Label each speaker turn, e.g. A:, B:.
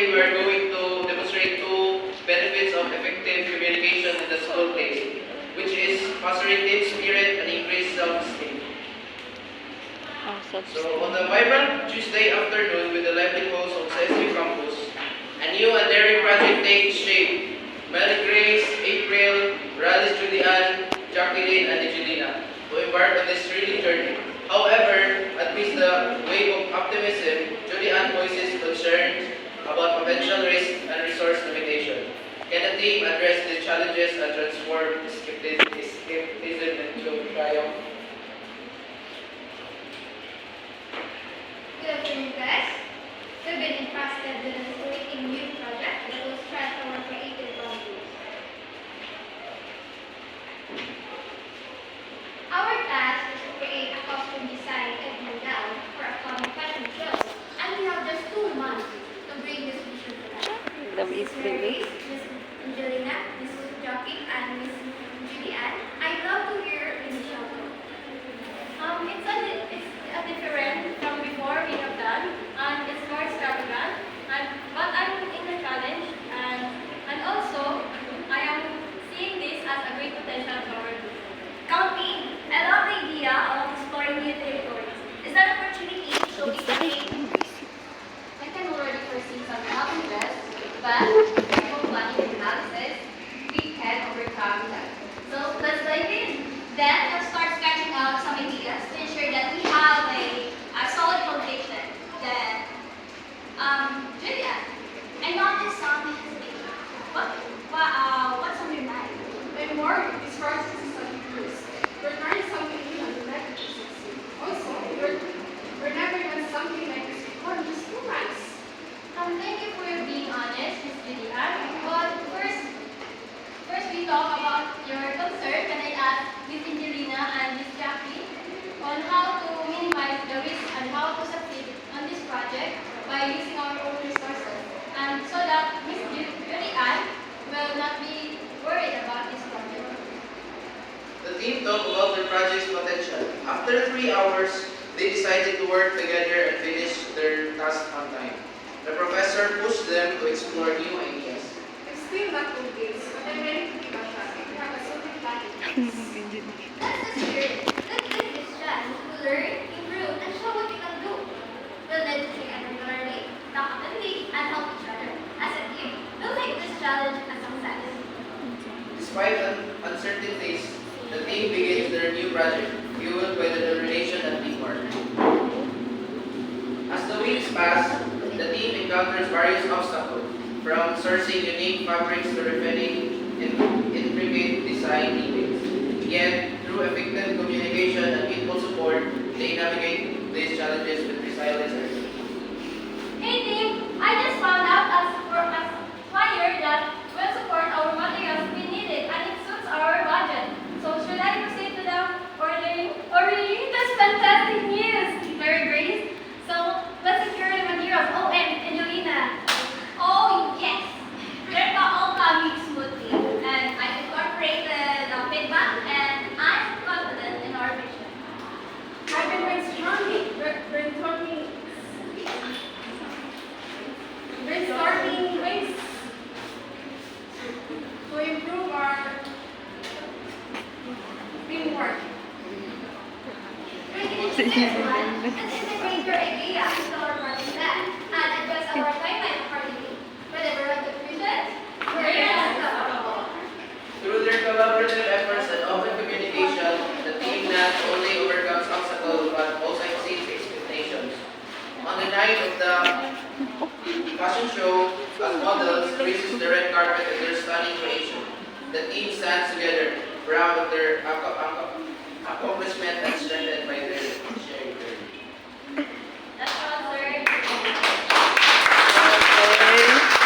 A: today we are going to demonstrate two benefits of effective communication in the school place, which is fostering team spirit and increased self-esteem. So on the vibrant Tuesday afternoon with the lively pulse of CSU campus, a new and daring project takes shape. Mary Grace, April, Raleigh Julian, Jacqueline, and Angelina who embark on this thrilling journey. However, amidst the wave of optimism, Julian voices concerns about potential risk and resource limitation. Can the team address these challenges and transform skepticism into triumph?
B: Good afternoon, guys. We've been entrusted with an exciting new project that will stretch our creative boundaries. Our task is to create a costume design and gown for upcoming fashion shows, and we have just 2 months to bring this vision to life. Miss Mary, Miss Angelina, Miss Jockey, and Miss Julianne, I'd love to hear your initial thoughts.
C: It's a different from before we have done, and it's more extravagant. But I'm in the challenge, and also I am seeing this as a great potential for our group.
B: Camping. I love the idea of exploring new territories. Is that opportunity to showcase our game?
C: I can already foresee some challenges, but careful planning and analysis, we can overcome them.
B: So let's dive in. Then let's start sketching out some ideas to ensure that we have a solid foundation. Then, Julian, I noticed some hesitation. What's on your mind?
D: And more, this process is a cruise. We're trying something new and never to succeed. Also, we're never done something like this before in just 2 months.
C: Thank you for being honest, Ms. Julian. But first we talk about your concern when I asked Ms. Angelina and Ms. Jackie on how to minimize the risk and how to succeed on this project by using our own resources, and so that Ms. Julian will not be worried about this project.
A: The team talked about their project's potential. After 3 hours, they decided to work together and finish their task on time. The professor pushed them to explore new ideas.
D: I'm still not convinced, but I'm ready to give a shot if you have a solid plan in place.
B: That's the spirit. Let's take this chance to learn, improve, and show what we can do. We'll meditate regularly, talk openly, and help each other. As a team, we'll make this challenge a success.
A: Despite uncertainties, the team begins their new project, fueled by the determination and teamwork. As the weeks pass, the team encounters various obstacles, from sourcing unique fabrics to refining intricate design details. Yet, through effective communication and mutual support, they navigate these challenges with resilience and
C: Hey team, I just found out as flyer that will support our materials we needed and it suits our budget. So should I proceed to the ordering? That's fantastic news, Mary Grace. So let's secure the materials. Oh, and Angelina.
B: Oh, yes! They're all coming smoothly, and I've incorporated the feedback, and I'm confident in our vision.
D: I've been brainstorming ways to improve our teamwork.
B: Great initiative, everyone. Let's integrate your idea into our project plan and adjust our timeline accordingly. Whatever our contributions, we're here as well.
A: through their collaborative efforts and open communication, the team not only overcomes obstacles but also exceeds expectations. On the night of the fashion show, as models graces the red carpet with their stunning creation. The team stands together, proud of their